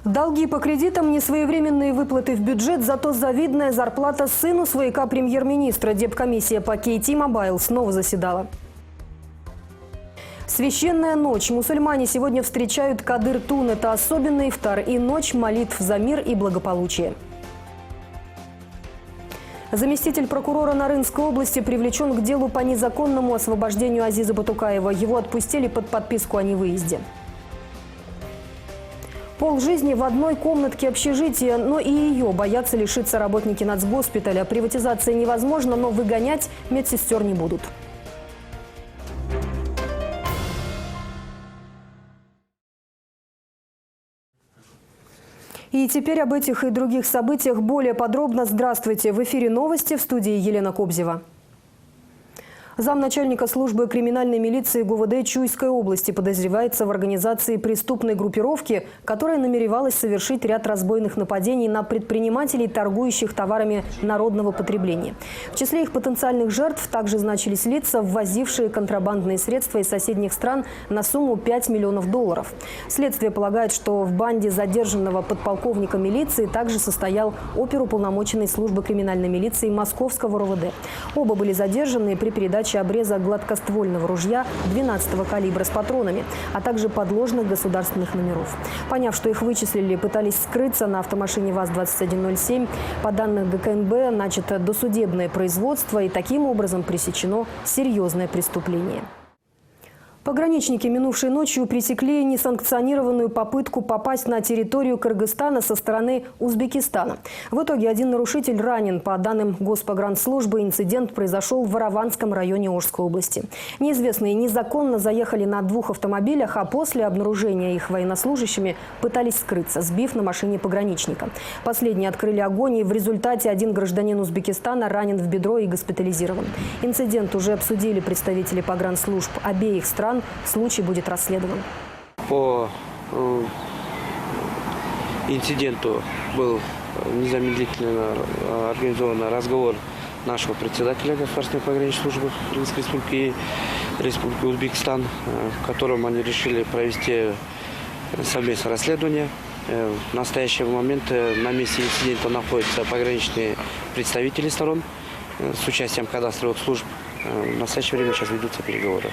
Долги по кредитам, несвоевременные выплаты в бюджет, зато завидная зарплата сыну свояка премьер-министра. Депкомиссия по KT-Mobile снова заседала. Священная ночь. Мусульмане сегодня встречают Кадыр-Тун. Это особенный ифтар и ночь молитв за мир и благополучие. Заместитель прокурора Нарынской области привлечен к делу по незаконному освобождению Азиза Батукаева. Его отпустили под подписку о невыезде. Полжизни в одной комнатке общежития, но и ее боятся лишиться работники нацгоспиталя. Приватизация невозможна, но выгонять медсестер не будут. И теперь об этих и других событиях более подробно. Здравствуйте! В эфире новости, в студии Елена Кобзева. Замначальника службы криминальной милиции ГУВД Чуйской области подозревается в организации преступной группировки, которая намеревалась совершить ряд разбойных нападений на предпринимателей, торгующих товарами народного потребления. В числе их потенциальных жертв также значились лица, ввозившие контрабандные средства из соседних стран на сумму $5 миллионов. Следствие полагает, что в банде задержанного подполковника милиции также состоял оперуполномоченный службы криминальной милиции Московского РОВД. Оба были задержаны при передаче обреза гладкоствольного ружья 12-го калибра с патронами, а также подложных государственных номеров. Поняв, что их вычислили, пытались скрыться на автомашине ВАЗ-2107. По данным ГКНБ, начато досудебное производство, и таким образом пресечено серьезное преступление. Пограничники минувшей ночью пресекли несанкционированную попытку попасть на территорию Кыргызстана со стороны Узбекистана. В итоге один нарушитель ранен. По данным Госпогранслужбы, инцидент произошел в Ворованском районе Орской области. Неизвестные незаконно заехали на 2 автомобилях, а после обнаружения их военнослужащими пытались скрыться, сбив на машине пограничника. Последние открыли огонь, и в результате один гражданин Узбекистана ранен в бедро и госпитализирован. Инцидент уже обсудили представители погранслужб обеих стран. Случай будет расследован. По инциденту был незамедлительно организован разговор нашего председателя Государственной пограничной службы Кыргызской Республики и Республики Узбекистан, в котором они решили провести совместное расследование. В настоящий момент на месте инцидента находятся пограничные представители сторон с участием кадастровых служб. В настоящее время сейчас ведутся переговоры.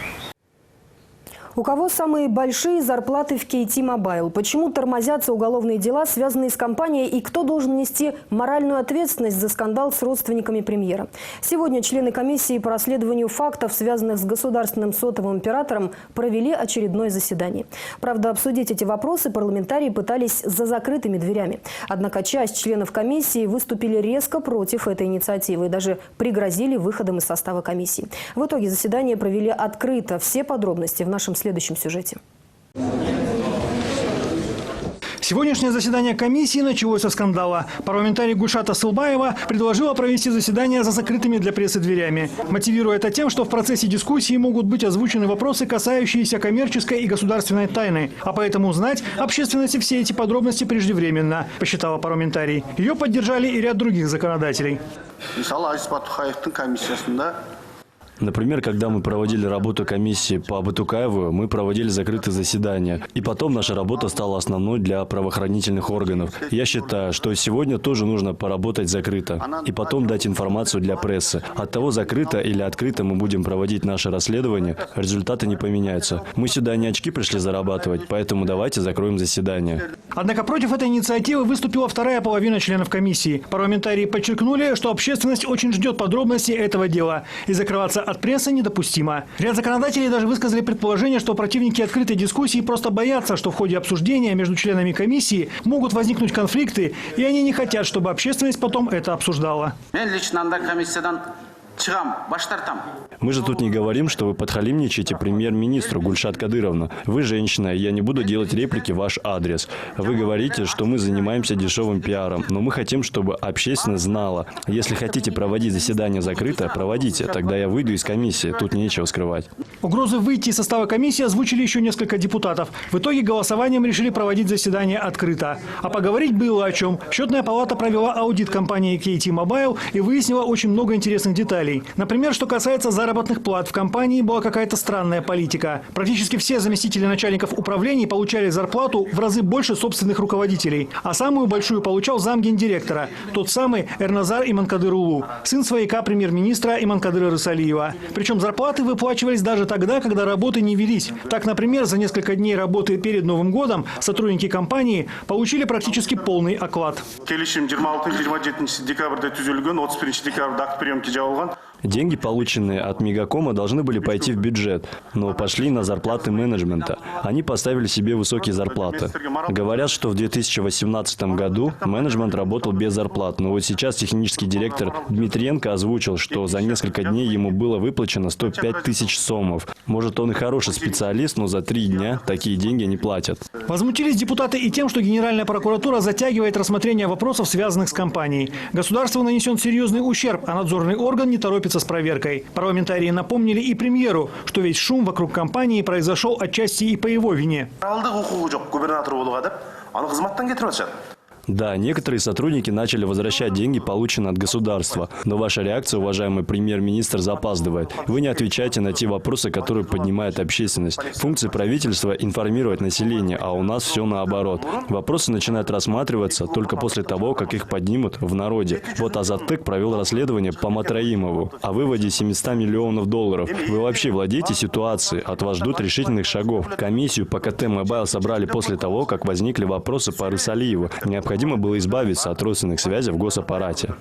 У кого самые большие зарплаты в KT-Mobile? Почему тормозятся уголовные дела, связанные с компанией? И кто должен нести моральную ответственность за скандал с родственниками премьера? Сегодня члены комиссии по расследованию фактов, связанных с государственным сотовым оператором, провели очередное заседание. Правда, обсудить эти вопросы парламентарии пытались за закрытыми дверями. Однако часть членов комиссии выступили резко против этой инициативы и даже пригрозили выходом из состава комиссии. В итоге заседание провели открыто. Все подробности в нашем следующем сюжете. Сегодняшнее заседание комиссии началось со скандала. Парламентарий Гульшат Асылбаева предложила провести заседание за закрытыми для прессы дверями, мотивируя это тем, что в процессе дискуссии могут быть озвучены вопросы, касающиеся коммерческой и государственной тайны, а поэтому узнать общественности все эти подробности преждевременно, посчитала парламентарий. Ее поддержали и ряд других законодателей. Например, когда мы проводили работу комиссии по Батукаеву, мы проводили закрытые заседания. И потом наша работа стала основной для правоохранительных органов. Я считаю, что сегодня тоже нужно поработать закрыто. И потом дать информацию для прессы. От того, закрыто или открыто мы будем проводить наше расследование, результаты не поменяются. Мы сюда не очки пришли зарабатывать, поэтому давайте закроем заседание. Однако против этой инициативы выступила вторая половина членов комиссии. Парламентарии подчеркнули, что общественность очень ждет подробностей этого дела. И закрываться от прессы недопустимо. Ряд законодателей даже высказали предположение, что противники открытой дискуссии просто боятся, что в ходе обсуждения между членами комиссии могут возникнуть конфликты, и они не хотят, чтобы общественность потом это обсуждала. Мы же тут не говорим, что вы подхалимничаете премьер-министру Гульшат Кадыровну. Вы женщина, и я не буду делать реплики в ваш адрес. Вы говорите, что мы занимаемся дешевым пиаром, но мы хотим, чтобы общественность знала. Если хотите проводить заседание закрыто, проводите, тогда я выйду из комиссии, тут нечего скрывать. Угрозы выйти из состава комиссии озвучили еще несколько депутатов. В итоге голосованием решили проводить заседание открыто. А поговорить было о чем. Счетная палата провела аудит компании KT-Mobile и выяснила очень много интересных деталей. деталей. Например, что касается заработных плат, в компании была какая-то странная политика. Практически все заместители начальников управлений получали зарплату в разы больше собственных руководителей. А самую большую получал замгендиректора, тот самый Эрназар Иманкадыр-Улу, сын свояка премьер-министра Иманкадыра Рысалиева. Причем зарплаты выплачивались даже тогда, когда работы не велись. Так, например, за несколько дней работы перед Новым годом сотрудники компании получили практически полный оклад. Деньги, полученные от Мегакома, должны были пойти в бюджет, но пошли на зарплаты менеджмента. Они поставили себе высокие зарплаты. Говорят, что в 2018 году менеджмент работал без зарплат, но вот сейчас технический директор Дмитриенко озвучил, что за несколько дней ему было выплачено 105 тысяч сомов. Может, он и хороший специалист, но за 3 дня такие деньги не платят. Возмутились депутаты и тем, что Генеральная прокуратура затягивает рассмотрение вопросов, связанных с компанией. Государству нанесен серьезный ущерб, а надзорный орган не торопится с проверкой. Парламентарии напомнили и премьеру, что весь шум вокруг компании произошел отчасти и по его вине. Да, некоторые сотрудники начали возвращать деньги, полученные от государства. Но ваша реакция, уважаемый премьер-министр, запаздывает. Вы не отвечаете на те вопросы, которые поднимает общественность. Функция правительства – информировать население, а у нас все наоборот. Вопросы начинают рассматриваться только после того, как их поднимут в народе. Вот Азаттык провел расследование по Матраимову о выводе 700 миллионов долларов. Вы вообще владеете ситуацией? От вас ждут решительных шагов. Комиссию по КТ Мобайл собрали после того, как возникли вопросы по Рысалиеву. Необходимо было избавиться от родственных связей в госаппарате.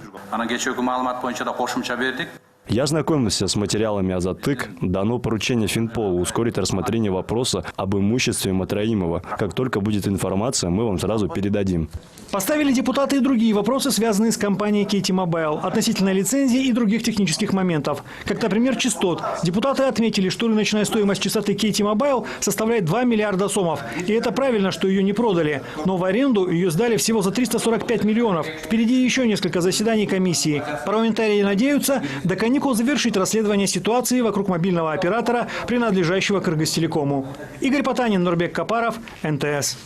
Я ознакомился с материалами Азаттык. Дано поручение Финполу ускорить рассмотрение вопроса об имуществе Матраимова. Как только будет информация, мы вам сразу передадим. Поставили депутаты и другие вопросы, связанные с компанией Кейти Мобайл, относительно лицензии и других технических моментов. Как, например, частот. Депутаты отметили, что рыночная стоимость частоты Кейти Мобайл составляет 2 миллиарда сомов. И это правильно, что ее не продали. Но в аренду ее сдали всего за 345 миллионов. Впереди еще несколько заседаний комиссии. Парламентарии надеются до каникул завершить расследование ситуации вокруг мобильного оператора, принадлежащего Кыргызтелекому. Игорь Потанин, Нурбек Капаров, НТС.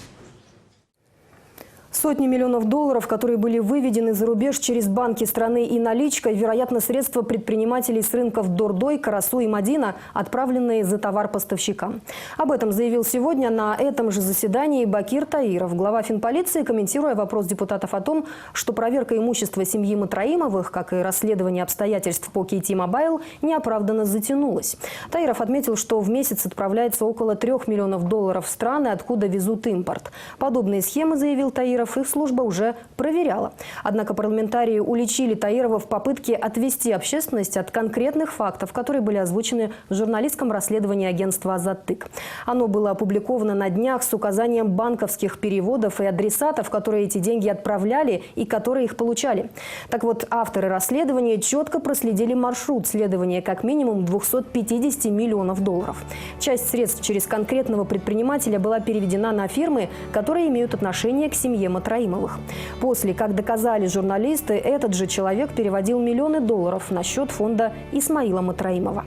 Сотни миллионов долларов, которые были выведены за рубеж через банки страны и наличкой, вероятно, средства предпринимателей с рынков Дордой, Карасу и Мадина, отправленные за товар поставщикам. Об этом заявил сегодня на этом же заседании Бакир Таиров, глава финполиции, комментируя вопрос депутатов о том, что проверка имущества семьи Матраимовых, как и расследование обстоятельств по Кейти Мобайл, неоправданно затянулось. Таиров отметил, что в месяц отправляется около 3 миллионов долларов в страны, откуда везут импорт. Подобные схемы, заявил Таиров, их служба уже проверяла. Однако парламентарии уличили Таирова в попытке отвести общественность от конкретных фактов, которые были озвучены в журналистском расследовании агентства «Азаттык». Оно было опубликовано на днях с указанием банковских переводов и адресатов, которые эти деньги отправляли и которые их получали. Так вот, авторы расследования четко проследили маршрут следования как минимум 250 миллионов долларов. Часть средств через конкретного предпринимателя была переведена на фирмы, которые имеют отношение к семье Матраимовых. После, как доказали журналисты, этот же человек переводил миллионы долларов на счет фонда Исмаила Матраимова.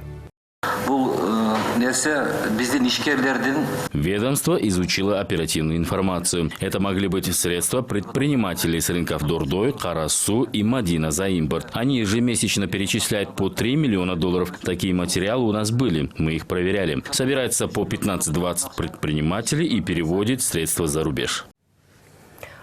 Ведомство изучило оперативную информацию. Это могли быть средства предпринимателей с рынков Дордой, Карасу и Мадина за импорт. Они ежемесячно перечисляют по 3 миллиона долларов. Такие материалы у нас были. Мы их проверяли. Собирается по 15-20 предпринимателей и переводит средства за рубеж.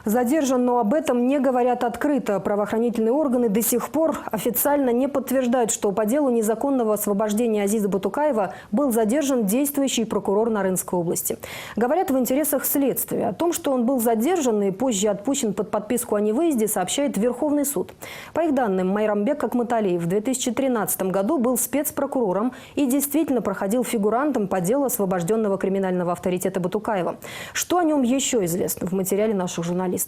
Задержан, но об этом не говорят открыто. Правоохранительные органы до сих пор официально не подтверждают, что по делу незаконного освобождения Азиза Батукаева был задержан действующий прокурор Нарынской области. Говорят, в интересах следствия. О том, что он был задержан и позже отпущен под подписку о невыезде, сообщает Верховный суд. По их данным, Майрамбек Акматалиев в 2013 году был спецпрокурором и действительно проходил фигурантом по делу освобожденного криминального авторитета Батукаева. Что о нем еще известно в материале наших журналистов?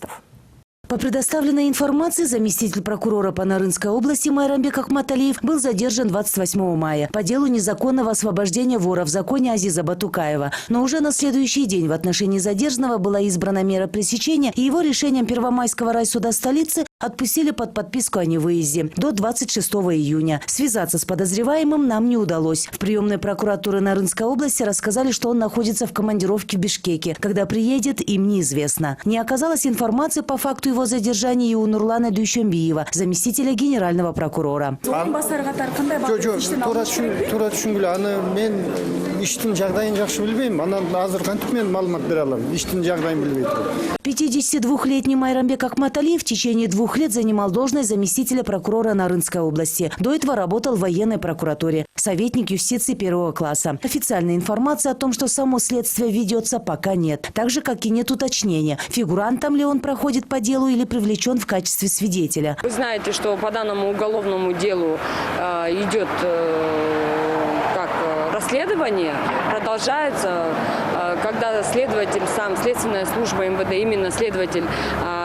По предоставленной информации, заместитель прокурора по Нарынской области Майрамбек Акматалиев был задержан 28 мая по делу незаконного освобождения вора в законе Азиза Батукаева. Но уже на следующий день в отношении задержанного была избрана мера пресечения, и его решением Первомайского райсуда столицы отпустили под подписку о невыезде до 26 июня. Связаться с подозреваемым нам не удалось. В приемной прокуратуры Нарынской области рассказали, что он находится в командировке в Бишкеке. Когда приедет, им неизвестно. Не оказалось информации по факту его задержания и у Нурлана Дүйшенбиева, заместителя генерального прокурора. Туура түшүнгүлө, аны мен иштин жагдайын жакшы билбейм. Анан азыр кантип мен маалымат бере алам? Иштин жагдайын билбей турам. 52-летний Майрамбек Ахматалиев в течение 2 лет занимал должность заместителя прокурора Нарынской области. До этого работал в военной прокуратуре. Советник юстиции 1 класса. Официальной информации о том, что само следствие ведется, пока нет. Так же, как и нет уточнения, фигурантом ли он проходит по делу или привлечен в качестве свидетеля. Вы знаете, что по данному уголовному делу идет расследование, продолжается, когда следователь, сам следственная служба МВД, именно следователь,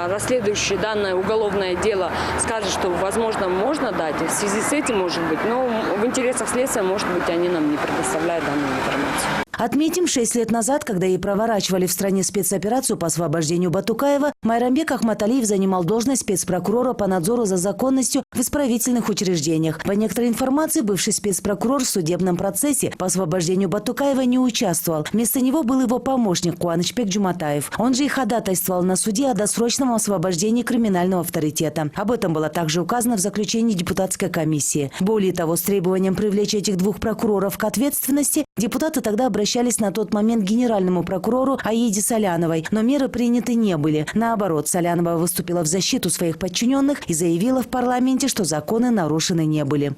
расследующий данное уголовное дело, скажет, что, возможно, можно дать, в связи с этим, может быть, но в интересах следствия, может быть, они нам не предоставляют данную информацию. Отметим, 6 лет назад, когда и проворачивали в стране спецоперацию по освобождению Батукаева, Майрамбек Ахматалиев занимал должность спецпрокурора по надзору за законностью в исправительных учреждениях. По некоторой информации, бывший спецпрокурор в судебном процессе по освобождению Батукаева не участвовал. Вместо него был его помощник Куанычбек Джуматаев. Он же и ходатайствовал на суде о досрочном освобождении криминального авторитета. Об этом было также указано в заключении депутатской комиссии. Более того, с требованием привлечь этих 2 прокуроров к ответственности, депутаты тогда обращались на тот момент к генеральному прокурору Аиде Соляновой, но меры приняты не были. Наоборот, Солянова выступила в защиту своих подчиненных и заявила в парламенте, что законы нарушены не были.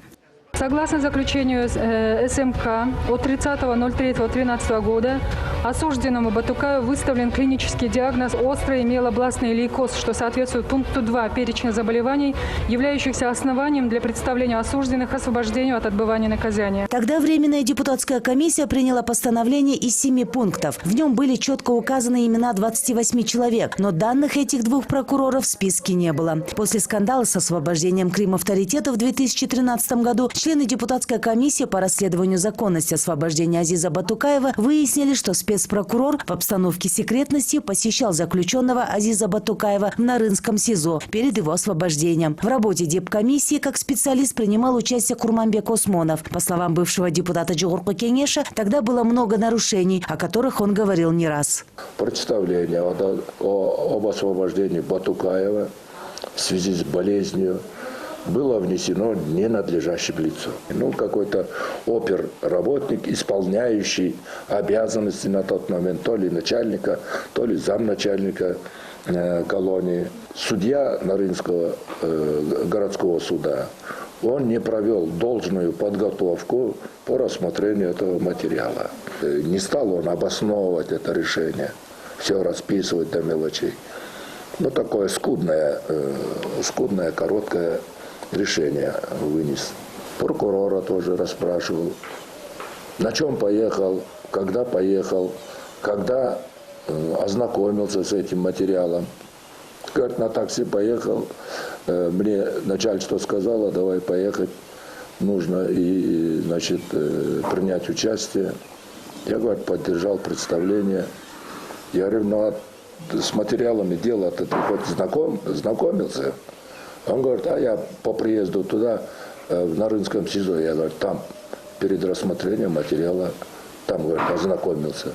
Согласно заключению СМК от 30.03.2013 года, осужденному Батукаеву выставлен клинический диагноз «острый миелобластный лейкоз», что соответствует пункту 2 перечня заболеваний, являющихся основанием для представления осужденных освобождению от отбывания наказания. Тогда Временная депутатская комиссия приняла постановление из 7 пунктов. В нем были четко указаны имена 28 человек, но данных этих 2 прокуроров в списке не было. После скандала с освобождением крим-авторитета в 2013 году члены депутатской комиссии по расследованию законности освобождения Азиза Батукаева выяснили, что спецпрокурор в обстановке секретности посещал заключенного Азиза Батукаева в Нарынском СИЗО перед его освобождением. В работе депкомиссии как специалист принимал участие Курманбек Осмонов. По словам бывшего депутата Джугурку Кенеша, тогда было много нарушений, о которых он говорил не раз. Представление об освобождении Батукаева в связи с болезнью было внесено ненадлежащим лицом. Какой-то оперработник, исполняющий обязанности на тот момент то ли начальника, то ли замначальника колонии. Судья Нарынского городского суда, он не провел должную подготовку по рассмотрению этого материала. Не стал он обосновывать это решение, все расписывать до мелочей. Такое скудное, короткое решение вынес. Прокурора тоже расспрашивал, на чем поехал, когда ознакомился с этим материалом. Говорит, на такси поехал, мне начальство сказало, давай поехать, нужно и, принять участие. Я, говорит, поддержал представление. Я говорю, с материалами дела ты хоть знакомился? Он говорит, я по приезду туда, в Нарынском СИЗО, я, говорю, там перед рассмотрением материала, там, говорит, ознакомился.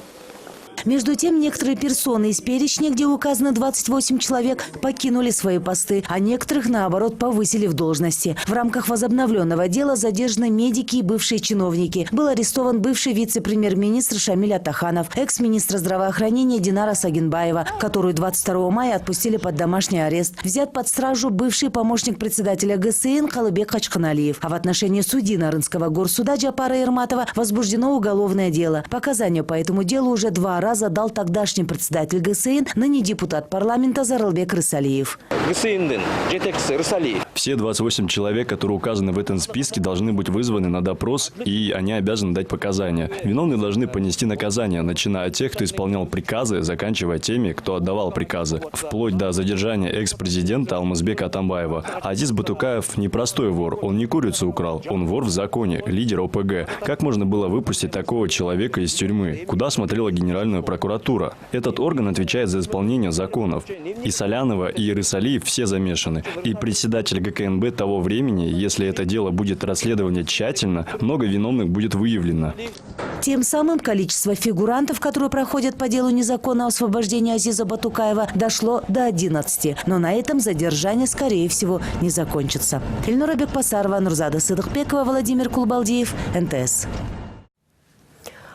Между тем, некоторые персоны из перечня, где указано 28 человек, покинули свои посты, а некоторых, наоборот, повысили в должности. В рамках возобновленного дела задержаны медики и бывшие чиновники. Был арестован бывший вице-премьер-министр Шамиль Атаханов, экс-министр здравоохранения Динара Сагинбаева, которую 22 мая отпустили под домашний арест. Взят под стражу бывший помощник председателя ГСН Калыбек Хачканалиев. А в отношении судьи Нарынского горсуда Джапара Ерматова возбуждено уголовное дело. Показания по этому делу уже 2 раза дал тогдашний председатель ГСН, ныне депутат парламента Зарылбек Рысалиев. ГСНдин жетекчиси Рысалиев Все 28 человек, которые указаны в этом списке, должны быть вызваны на допрос, и они обязаны дать показания. Виновные должны понести наказание, начиная от тех, кто исполнял приказы, заканчивая теми, кто отдавал приказы. Вплоть до задержания экс-президента Алмазбека Атамбаева. Азиз Батукаев не простой вор, он не курицу украл, он вор в законе, лидер ОПГ. Как можно было выпустить такого человека из тюрьмы? Куда смотрела Генеральная прокуратура? Этот орган отвечает за исполнение законов. И Солянова, и Ирысалиев все замешаны. И председатель ГКНБ того времени, если это дело будет расследовано тщательно, много виновных будет выявлено. Тем самым количество фигурантов, которые проходят по делу незаконного освобождения Азиза Батукаева, дошло до 11. Но на этом задержание, скорее всего, не закончится. Эльнура Бекпасарова, Нурзада Сыдыкбекова, Владимир Кулбалдиев, НТС.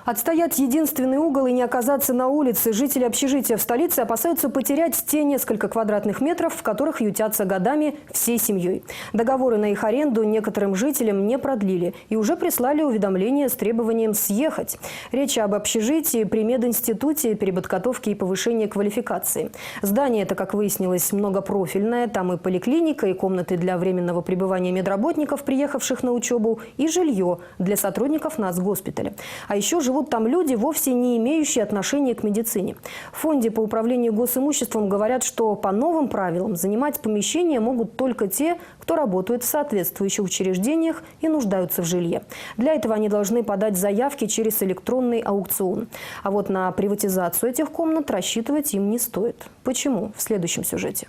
Отстоять единственный угол и не оказаться на улице. Жители общежития в столице опасаются потерять те несколько квадратных метров, в которых ютятся годами всей семьей. Договоры на их аренду некоторым жителям не продлили и уже прислали уведомление с требованием съехать. Речь об общежитии при мединституте переподготовки и повышения квалификации. Здание это, как выяснилось, многопрофильное. Там и поликлиника, и комнаты для временного пребывания медработников, приехавших на учебу, и жилье для сотрудников нацгоспиталя. А еще живут там люди, вовсе не имеющие отношения к медицине. В фонде по управлению госимуществом говорят, что по новым правилам занимать помещения могут только те, кто работает в соответствующих учреждениях и нуждаются в жилье. Для этого они должны подать заявки через электронный аукцион. А вот на приватизацию этих комнат рассчитывать им не стоит. Почему? В следующем сюжете.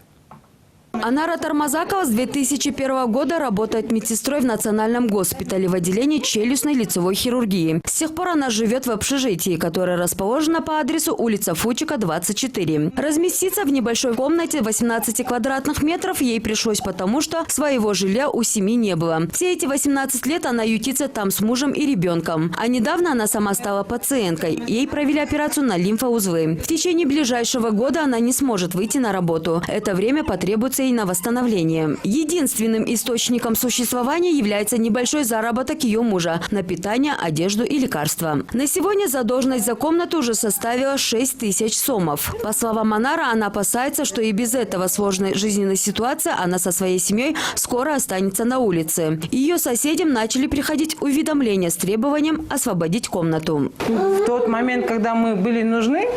Анара Тармазакова с 2001 года работает медсестрой в Национальном госпитале в отделении челюстной лицевой хирургии. С тех пор она живет в общежитии, которое расположено по адресу улица Фучика, 24. Разместиться в небольшой комнате 18 квадратных метров ей пришлось потому, что своего жилья у семьи не было. Все эти 18 лет она ютится там с мужем и ребенком. А недавно она сама стала пациенткой. Ей провели операцию на лимфоузлы. В течение ближайшего года она не сможет выйти на работу. Это время потребуется и на восстановление. Единственным источником существования является небольшой заработок ее мужа на питание, одежду и лекарства. На сегодня задолженность за комнату уже составила 6000 сомов. По словам Анара, она опасается, что и без этого сложной жизненной ситуации она со своей семьей скоро останется на улице. Ее соседям начали приходить уведомления с требованием освободить комнату. В тот момент, когда мы были нужны,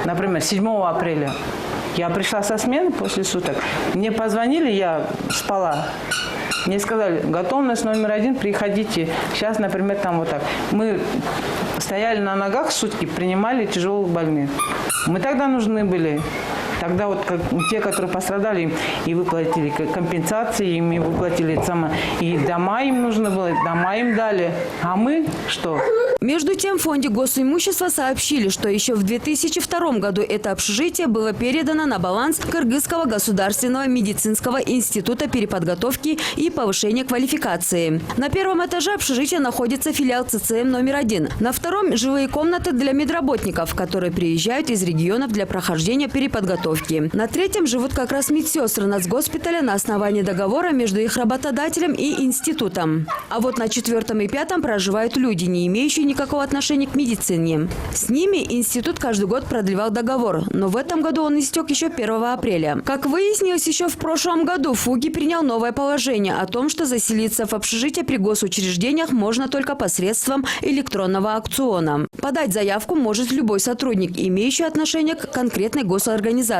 например, 7 апреля, я пришла со смены после суток. Мне позвонили, я спала. Мне сказали, готовность номер 1, приходите. Сейчас, например, там вот так. Мы стояли на ногах сутки, принимали тяжелых больных. Мы тогда нужны были. Тогда вот как те, которые пострадали, им и выплатили компенсации, им и выплатили и дома им нужно было, дома им дали. А мы что? Между тем, в фонде госимущества сообщили, что еще в 2002 году это общежитие было передано на баланс Кыргызского государственного медицинского института переподготовки и повышения квалификации. На первом этаже общежития находится филиал ЦЦМ номер 1. На втором – жилые комнаты для медработников, которые приезжают из регионов для прохождения переподготовки. На третьем живут как раз медсестры нацгоспиталя на основании договора между их работодателем и институтом. А вот на 4 и 5 проживают люди, не имеющие никакого отношения к медицине. С ними институт каждый год продлевал договор, но в этом году он истек еще 1 апреля. Как выяснилось, еще в прошлом году ФУГИ принял новое положение о том, что заселиться в общежитие при госучреждениях можно только посредством электронного аукциона. Подать заявку может любой сотрудник, имеющий отношение к конкретной госорганизации,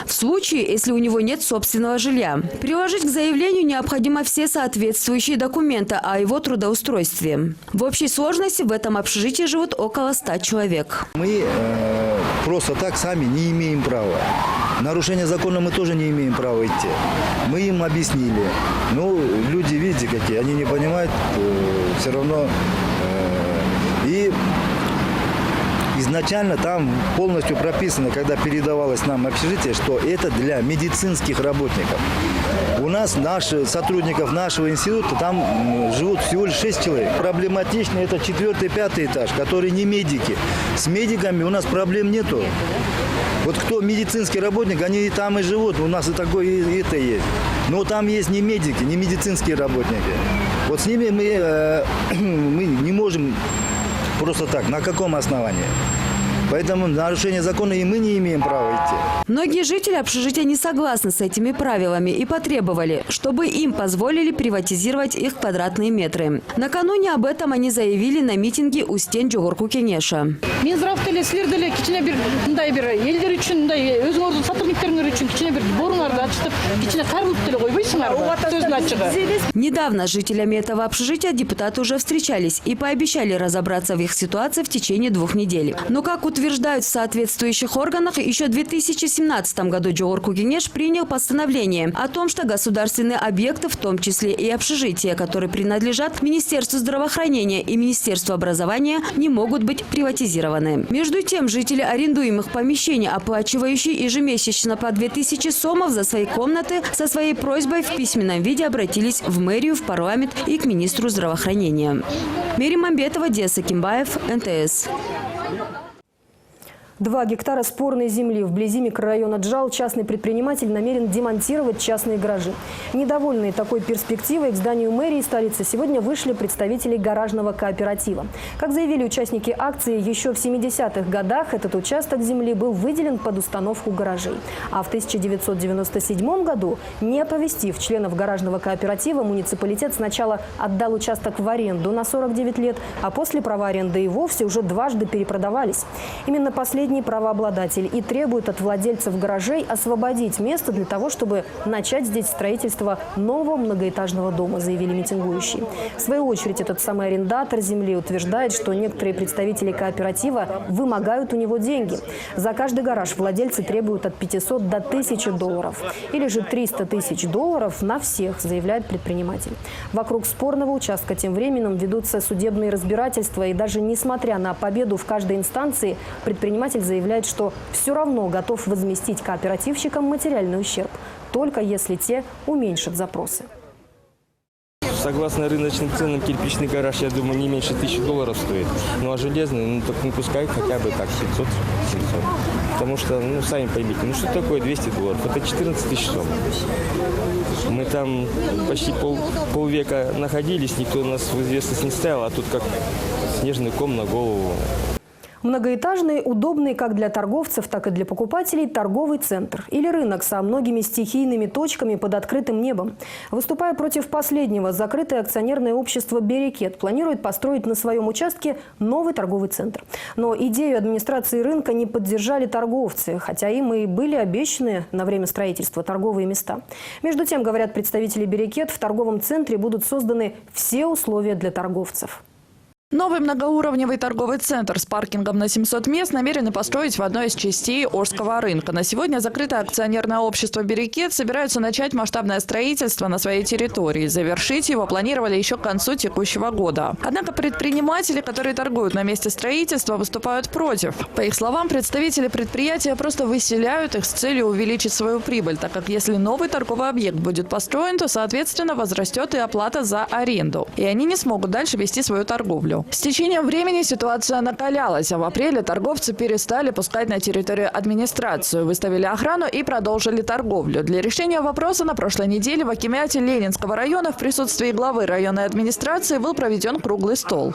в случае, если у него нет собственного жилья. Приложить к заявлению необходимо все соответствующие документы о его трудоустройстве. В общей сложности в этом общежитии живут около 100 человек. Мы просто так сами не имеем права. Нарушение закона мы тоже не имеем права идти. Мы им объяснили. Ну, люди, видите, какие, они не понимают все равно. И изначально там полностью прописано, когда передавалось нам общежитие, что это для медицинских работников. У нас, сотрудников нашего института, там живут всего лишь 6 человек. Проблематично это 4-5 этаж, которые не медики. С медиками у нас проблем нету. Вот кто медицинский работник, они и там и живут. У нас и такое, и это есть. Но там есть не медики, не медицинские работники. Вот с ними мы не можем просто так. На каком основании? Поэтому нарушение закона и мы не имеем права идти. Многие жители общежития не согласны с этими правилами и потребовали, чтобы им позволили приватизировать их квадратные метры. Накануне об этом они заявили на митинге у стен Жогорку Кеңеша. Недавно с жителями этого общежития депутаты уже встречались и пообещали разобраться в их ситуации в течение 2 недель. Но, как утверждают в соответствующих органах, еще в 2017 году Жогорку Кеңеш принял постановление о том, что государственные объекты, в том числе и общежития, которые принадлежат Министерству здравоохранения и Министерству образования, не могут быть приватизированы. Между тем, жители арендуемых помещений, оплачивающие ежемесячно по 2000 сомов за свои комнаты, со своей просьбой в письменном виде обратились в мэрию, в парламент и к министру здравоохранения. Мерим Мамбетова, Деса Кимбаев, НТС. 2 гектара спорной земли вблизи микрорайона Джал частный предприниматель намерен демонтировать частные гаражи. Недовольные такой перспективой к зданию мэрии столицы сегодня вышли представители гаражного кооператива. Как заявили участники акции, еще в 70-х годах этот участок земли был выделен под установку гаражей. А в 1997 году, не оповестив членов гаражного кооператива, муниципалитет сначала отдал участок в аренду на 49 лет, а после права аренды и вовсе уже дважды перепродавались. Именно последний правообладатель и требует от владельцев гаражей освободить место для того, чтобы начать здесь строительство нового многоэтажного дома, заявили митингующие. В свою очередь, этот самый арендатор земли утверждает, что некоторые представители кооператива вымогают у него деньги. За каждый гараж владельцы требуют от 500 до 1000 долларов. Или же 300 тысяч долларов на всех, заявляет предприниматель. Вокруг спорного участка тем временем ведутся судебные разбирательства. И даже несмотря на победу в каждой инстанции, предприниматель заявляет, что все равно готов возместить кооперативщикам материальный ущерб, только если те уменьшат запросы. Согласно рыночным ценам, кирпичный гараж, я думаю, не меньше 1000 долларов стоит. Ну а железный, ну так не пускай хотя бы так 700. Потому что, ну сами поймите, ну что такое 200 долларов? Это 14 тысяч сом. Мы там почти полвека находились, никто нас в известность не ставил, а тут как снежный ком на голову. Многоэтажный, удобный как для торговцев, так и для покупателей торговый центр или рынок со многими стихийными точками под открытым небом. Выступая против последнего, закрытое акционерное общество «Берекет» планирует построить на своем участке новый торговый центр. Но идею администрации рынка не поддержали торговцы, хотя им и были обещаны на время строительства торговые места. Между тем, говорят представители «Берекет», в торговом центре будут созданы все условия для торговцев. Новый многоуровневый торговый центр с паркингом на 700 мест намерены построить в одной из частей Орского рынка. На сегодня закрытое акционерное общество «Берекет» собираются начать масштабное строительство на своей территории. Завершить его планировали еще к концу текущего года. Однако предприниматели, которые торгуют на месте строительства, выступают против. По их словам, представители предприятия просто выселяют их с целью увеличить свою прибыль, так как если новый торговый объект будет построен, то, соответственно, возрастет и оплата за аренду. И они не смогут дальше вести свою торговлю. С течением времени ситуация накалялась, а в апреле торговцы перестали пускать на территорию администрацию, выставили охрану и продолжили торговлю. Для решения вопроса на прошлой неделе в акимате Ленинского района в присутствии главы районной администрации был проведен круглый стол.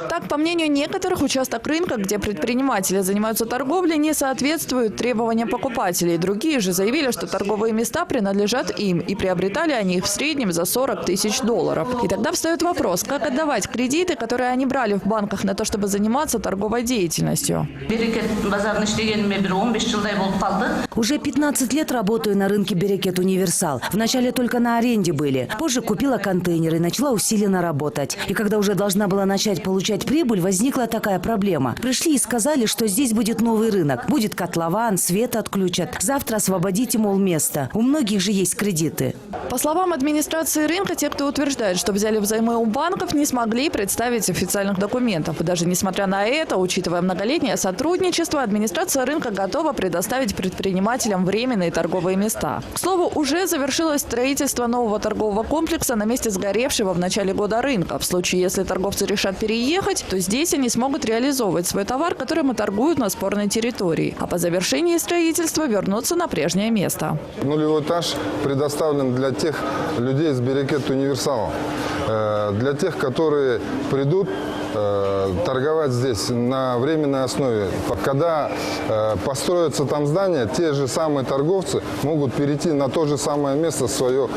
Так, по мнению некоторых, участок рынка, где предприниматели занимаются торговлей, не соответствует требованиям покупателей. Другие же заявили, что торговые места принадлежат им, и приобретали они их в среднем за 40 тысяч долларов. И тогда встает вопрос, как отдавать кредиты, которые они брали в банках на то, чтобы заниматься торговой деятельностью. Уже 15 лет работаю на рынке «Берекет Универсал». Вначале только на аренде были. Позже купила контейнеры и начала усиленно работать. И когда уже должна была начать получать прибыль, возникла такая проблема. Пришли и сказали, что здесь будет новый рынок. Будет котлован, свет отключат. Завтра освободите, мол, место. У многих же есть кредиты. По словам администрации рынка, те, кто утверждает, что взяли взаймы у банков, не смогли представить официальных документов. И даже несмотря на это, учитывая многолетнее сотрудничество, администрация рынка готова предоставить предпринимателям временные торговые места. К слову, уже завершилось строительство нового торгового комплекса на месте сгоревшего в начале года рынка. В случае, если торговцы решат переехать, то здесь они смогут реализовывать свой товар, которым и торгуют на спорной территории. А по завершении строительства вернуться на прежнее место. Нулевой этаж предоставлен для тех людей с Берекет Универсалом, для тех, которые придут торговать здесь на временной основе. Когда построятся там здания, те же самые торговцы могут перейти на то же самое место свое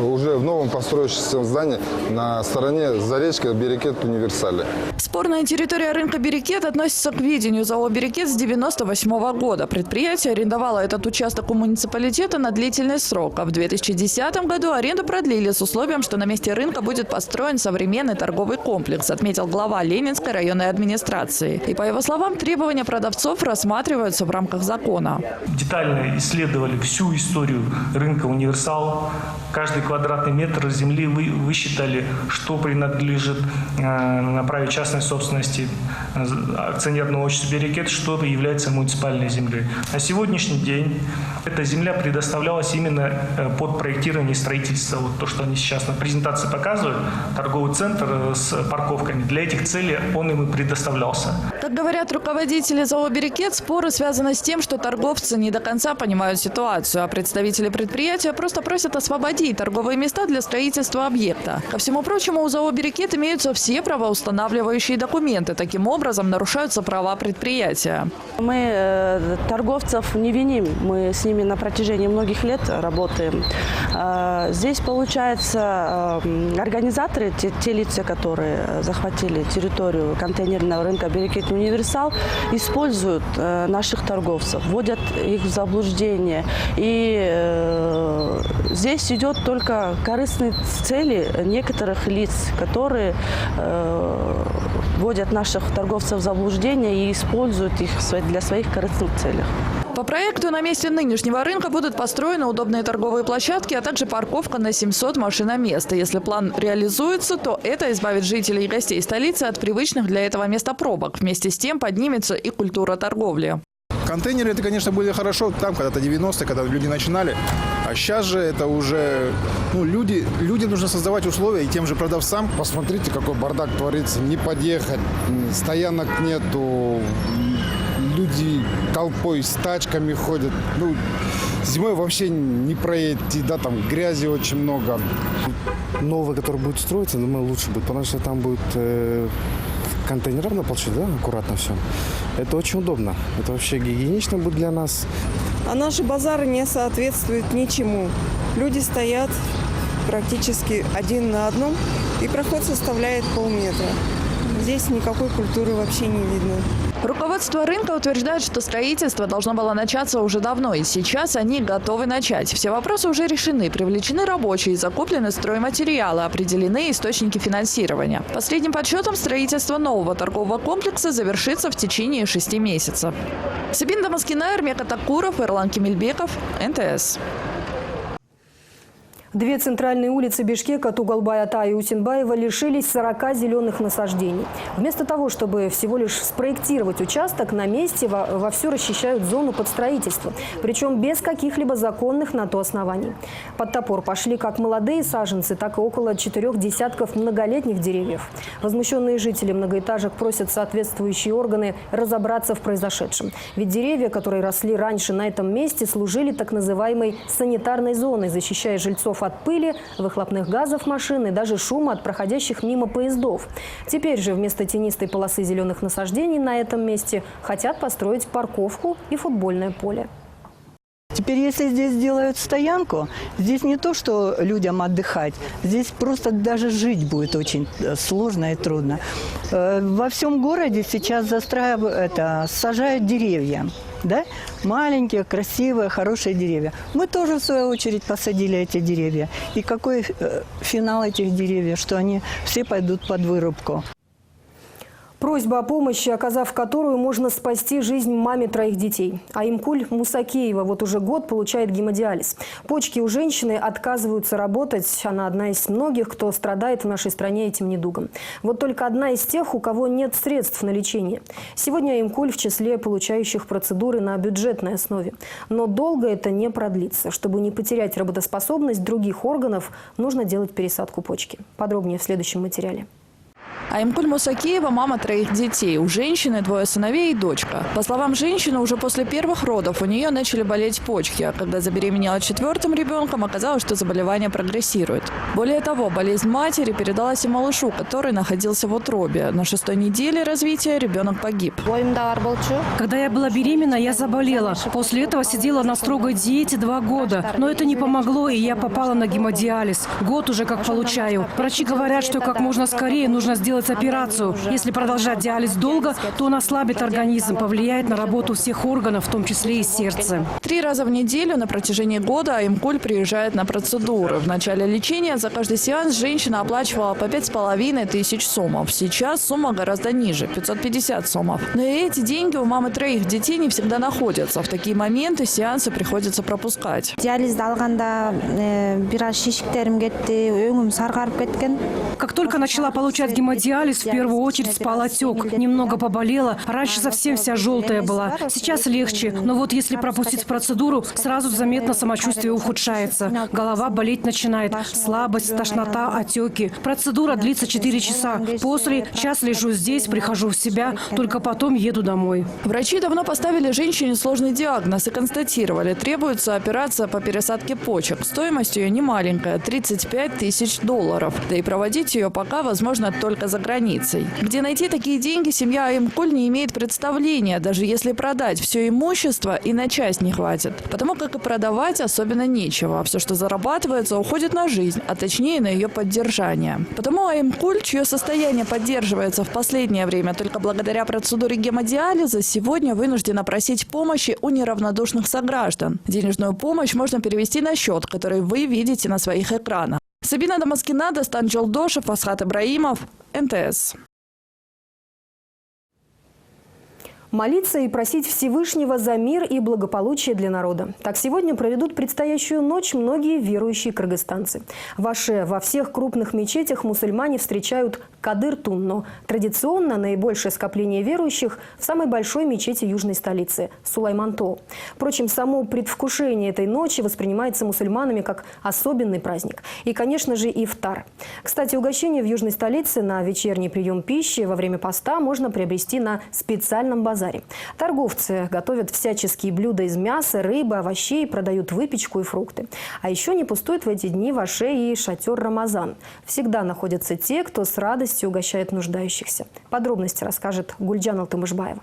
уже в новом построящемся здании на стороне за речкой Берекет Универсале. Спорная территория рынка Берекет относится к ведению ЗАО «Берекет» с 1998 года. Предприятие арендовало этот участок у муниципалитета на длительный срок. А в 2010 году аренду продлили с условием, что на месте рынка будет построен современный торговый комплекс, отметил глава Ленинской районной администрации. И по его словам, требования продавцов рассматриваются в рамках закона. Детально исследовали всю историю рынка «Универсал». Каждый квадратный метр земли высчитали, что принадлежит на праве частной собственности акционерного общества «Берекет», что является муниципальной землей. На сегодняшний день эта земля предоставлялась именно под проектирование и строительство. Вот то, что они сейчас на презентации показывают, торговый центр с парковками. Для этих целей он им и предоставлялся. Как говорят руководители ЗАО «Берекет», споры связаны с тем, что торговцы не до конца понимают ситуацию, а представители предприятия просто просят освободить торговые места для строительства объекта. Ко всему прочему, у ЗАО «Берекет» имеются все правоустанавливающие документы. Таким образом, нарушаются права предприятия. Мы торговцев не виним, мы с ними на протяжении многих лет работаем. Здесь, получается, организаторы, те лица, которые захватили территорию контейнерного рынка «Берекет Универсал», используют наших торговцев, вводят их в заблуждение. И здесь идет только корыстные цели некоторых лиц, которые вводят наших торговцев в заблуждение и используют их для своих корыстных целей. По проекту на месте нынешнего рынка будут построены удобные торговые площадки, а также парковка на 700 машиномест. Если план реализуется, то это избавит жителей и гостей столицы от привычных для этого места пробок. Вместе с тем поднимется и культура торговли. Контейнеры, это, конечно, были хорошо там, когда-то 90-е, когда люди начинали. А сейчас же это уже, людям нужно создавать условия и тем же продавцам. Посмотрите, какой бардак творится. Не подъехать, стоянок нету. Люди толпой с тачками ходят. Зимой вообще не проедете, да, там грязи очень много. Новый, который будет строиться, думаю, лучше будет, потому что там будет контейнеров на площади, да, аккуратно все. Это очень удобно. Это вообще гигиенично будет для нас. А наши базары не соответствуют ничему. Люди стоят практически один на одном, и проход составляет полметра. Здесь никакой культуры вообще не видно. Руководство рынка утверждает, что строительство должно было начаться уже давно, и сейчас они готовы начать. Все вопросы уже решены, привлечены рабочие, закуплены стройматериалы, определены источники финансирования. По средним подсчетам, строительство нового торгового комплекса завершится в течение 6 месяцев. Сабин Дамаскина, Эрмек Атакуров, Эрлан Кемельбеков, НТС. Две центральные улицы Бишкека, Тугалбай-Ата и Усинбаева, лишились 40 зеленых насаждений. Вместо того, чтобы всего лишь спроектировать участок, на месте вовсю расчищают зону под строительство. Причем без каких-либо законных на то оснований. Под топор пошли как молодые саженцы, так и около 4 десятков многолетних деревьев. Возмущенные жители многоэтажек просят соответствующие органы разобраться в произошедшем. Ведь деревья, которые росли раньше на этом месте, служили так называемой санитарной зоной, защищая жильцов от пыли, выхлопных газов машин и даже шума от проходящих мимо поездов. Теперь же вместо тенистой полосы зеленых насаждений на этом месте хотят построить парковку и футбольное поле. Теперь, если здесь делают стоянку, здесь не то, что людям отдыхать, здесь просто даже жить будет очень сложно и трудно. Во всем городе сейчас сажают деревья. Да? Маленькие, красивые, хорошие деревья. Мы тоже, в свою очередь, посадили эти деревья. И какой финал этих деревьев, что они все пойдут под вырубку. Просьба о помощи, оказав которую можно спасти жизнь маме 3 детей. Аймкуль Мусакеева вот уже год получает гемодиализ. Почки у женщины отказываются работать. Она одна из многих, кто страдает в нашей стране этим недугом. Вот только одна из тех, у кого нет средств на лечение. Сегодня Аймкуль в числе получающих процедуры на бюджетной основе. Но долго это не продлится. Чтобы не потерять работоспособность других органов, нужно делать пересадку почки. Подробнее в следующем материале. Аймкуль Мусакиева – мама 3 детей. У женщины 2 сыновей и дочка. По словам женщины, уже после первых родов у нее начали болеть почки, а когда забеременела 4-м ребенком, оказалось, что заболевание прогрессирует. Более того, болезнь матери передалась и малышу, который находился в утробе. На 6-й неделе развития ребенок погиб. Когда я была беременна, я заболела. После этого сидела на строгой диете 2 года. Но это не помогло, и я попала на гемодиализ. Год уже как получаю. Врачи говорят, что как можно скорее нужно сделать операцию. Если продолжать диализ долго, то он ослабит организм, повлияет на работу всех органов, в том числе и сердца. 3 раза в неделю на протяжении года Аймкуль приезжает на процедуры. В начале лечения за каждый сеанс женщина оплачивала по 5500 сомов. Сейчас сумма гораздо ниже – 550 сомов. Но и эти деньги у мамы 3 детей не всегда находятся. В такие моменты сеансы приходится пропускать. Как только начала получать гемодиализ, в первую очередь спал отек. Немного поболела. Раньше совсем вся желтая была. Сейчас легче. Но вот если пропустить процедуру, сразу заметно самочувствие ухудшается. Голова болеть начинает. Слабость, тошнота, отеки. Процедура длится 4 часа. После час лежу здесь, прихожу в себя. Только потом еду домой. Врачи давно поставили женщине сложный диагноз и констатировали, требуется операция по пересадке почек. Стоимость ее немаленькая – $35 000. Да и проводить ее пока возможно только за границей. Где найти такие деньги, семья Аймкуль не имеет представления, даже если продать все имущество и на часть не хватит. Потому как и продавать особенно нечего. Все, что зарабатывается, уходит на жизнь, а точнее на ее поддержание. Потому Аймкуль, чье состояние поддерживается в последнее время только благодаря процедуре гемодиализа, сегодня вынуждена просить помощи у неравнодушных сограждан. Денежную помощь можно перевести на счет, который вы видите на своих экранах. Сабина Дамаскина, Дастан Джолдошев, Асхат Ибраимов, НТС. Молиться и просить Всевышнего за мир и благополучие для народа. Так сегодня проведут предстоящую ночь многие верующие кыргызстанцы. В Аше во всех крупных мечетях мусульмане встречают Кадыр-Тун, но традиционно наибольшее скопление верующих в самой большой мечети южной столицы – Сулайман-Тоо. Впрочем, само предвкушение этой ночи воспринимается мусульманами как особенный праздник. И, конечно же, ифтар. Кстати, угощение в южной столице на вечерний прием пищи во время поста можно приобрести на специальном базаре. Торговцы готовят всяческие блюда из мяса, рыбы, овощей, продают выпечку и фрукты. А еще не пустует в эти дни в Аше и шатер Рамазан. Всегда находятся те, кто с радостью угощает нуждающихся. Подробности расскажет Гульджан Алтымышбаева.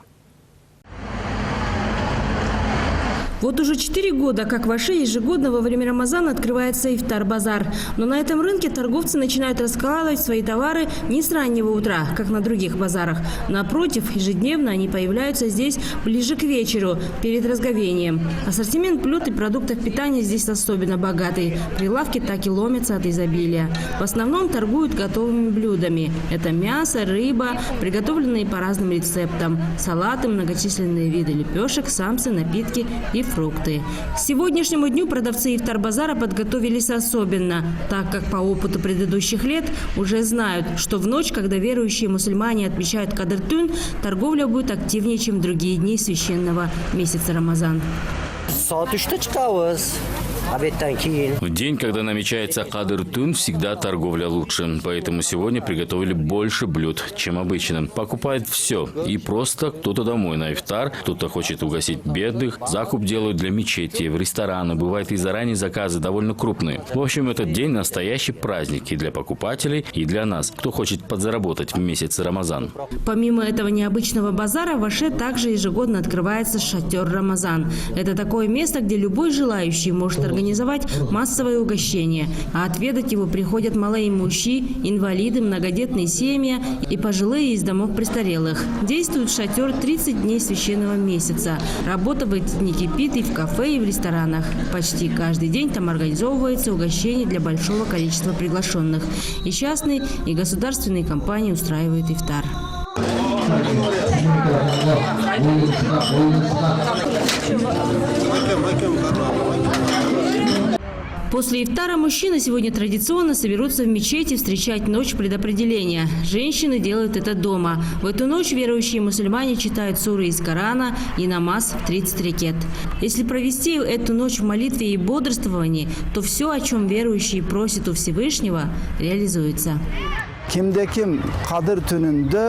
Вот уже 4 года, как в Аше ежегодно во время Рамазана открывается ифтар-базар. Но на этом рынке торговцы начинают раскладывать свои товары не с раннего утра, как на других базарах. Напротив, ежедневно они появляются здесь ближе к вечеру, перед разговением. Ассортимент блюд и продуктов питания здесь особенно богатый. Прилавки так и ломятся от изобилия. В основном торгуют готовыми блюдами. Это мясо, рыба, приготовленные по разным рецептам, салаты, многочисленные виды лепешек, самсы, напитки и фрукты. К сегодняшнему дню продавцы ифтар-базара подготовились особенно, так как по опыту предыдущих лет уже знают, что в ночь, когда верующие мусульмане отмечают Кадыр-Тун, торговля будет активнее, чем в другие дни священного месяца Рамазан. В день, когда намечается Кадыр-Тун, всегда торговля лучше. Поэтому сегодня приготовили больше блюд, чем обычно. Покупают все. И просто кто-то домой на ифтар, кто-то хочет угостить бедных. Закуп делают для мечети, в рестораны. Бывает и заранее заказы довольно крупные. В общем, этот день настоящий праздник и для покупателей, и для нас, кто хочет подзаработать в месяц Рамазан. Помимо этого необычного базара, в Аше также ежегодно открывается шатер Рамазан. Это такое место, где любой желающий может организовать массовое угощение, а отведать его приходят малоимущие, инвалиды, многодетные семьи и пожилые из домов престарелых. Действует шатер 30 дней священного месяца. Работа в эти дни кипит и в кафе, и в ресторанах. Почти каждый день там организовывается угощение для большого количества приглашенных. И частные, и государственные компании устраивают ифтар. После ифтара мужчины сегодня традиционно соберутся в мечети встречать ночь предопределения. Женщины делают это дома. В эту ночь верующие мусульмане читают суры из Корана и намаз в 30 рекет. Если провести эту ночь в молитве и бодрствовании, то все, о чем верующие просят у Всевышнего, реализуется. кимде-ким Кадыр түнүндө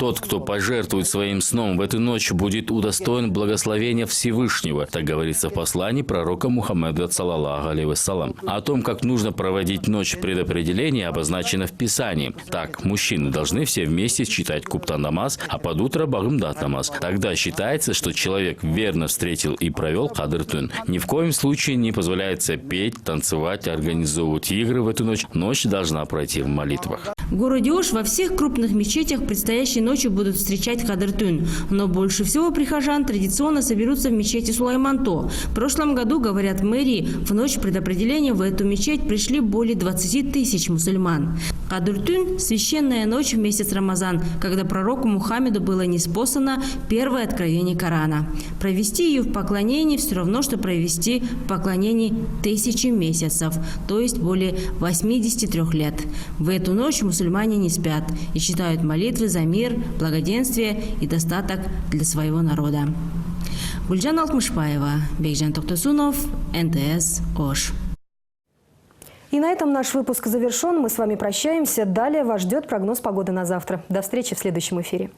Тот, кто пожертвует своим сном в эту ночь, будет удостоен благословения Всевышнего. Так говорится в послании пророка Мухаммеда, саллаллаху алейхи вассалам. О том, как нужно проводить ночь предопределения, обозначено в Писании. Так, мужчины должны все вместе читать куптан-намаз, а под утро багымдат-намаз. Тогда считается, что человек верно встретил и провел Кадыр-тун. Ни в коем случае не позволяется петь, танцевать, организовывать игры в эту ночь. Ночь должна пройти в молитвах. В городе Ош во всех крупных мечетях предстоящей ночью будут встречать Кадыр-тун. Но больше всего прихожан традиционно соберутся в мечети Сулайманто. В прошлом году, говорят в мэрии, в ночь предопределения в эту мечеть пришли более 20 тысяч мусульман. Кадыр-тун – священная ночь в месяц Рамазан, когда пророку Мухаммеду было ниспослано первое откровение Корана. Провести ее в поклонении все равно, что провести в поклонении 1000 месяцев, то есть более 83 лет. В эту ночь мусульмане не спят и читают молитвы за мир, благоденствие и достаток для своего народа. Гульжан Алтмышбаева, Бекжан Токтасунов, НТС, Ош. И на этом наш выпуск завершен. Мы с вами прощаемся. Далее вас ждет прогноз погоды на завтра. До встречи в следующем эфире.